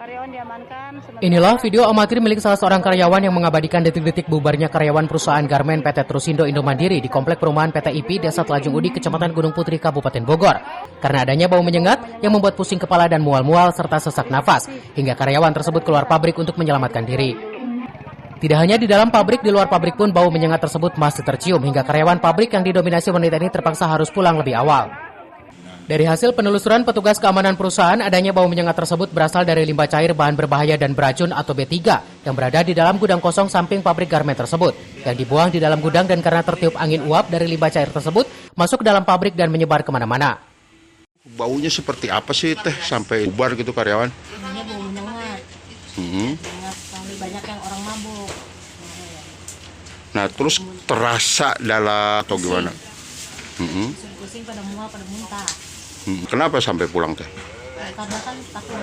Karyawan diamankan. Inilah video amatir milik salah seorang karyawan yang mengabadikan detik-detik bubarnya karyawan perusahaan garmen PT Trusindo Indomandiri di Komplek Perumahan PT IP Desa Telajung Udi, Kecamatan Gunung Putri, Kabupaten Bogor. Karena adanya bau menyengat yang membuat pusing kepala dan mual-mual serta sesak nafas, hingga karyawan tersebut keluar pabrik untuk menyelamatkan diri. Tidak hanya di dalam pabrik, di luar pabrik pun bau menyengat tersebut masih tercium, hingga karyawan pabrik yang didominasi wanita ini terpaksa harus pulang lebih awal. Dari hasil penelusuran petugas keamanan perusahaan, adanya bau menyengat tersebut berasal dari limbah cair bahan berbahaya dan beracun atau B3 yang berada di dalam gudang kosong samping pabrik garmen tersebut, yang dibuang di dalam gudang dan karena tertiup angin uap dari limbah cair tersebut masuk ke dalam pabrik dan menyebar kemana-mana. Baunya seperti apa sih Teh sampai bubar gitu karyawan? Baunya bau menyengat. Menyengat sekali, banyak yang orang mabuk. Nah terus terasa dalam atau gimana? Pusing-pusing, pada mual, pada muntah. Kenapa sampai pulang Teh? Karena kan takut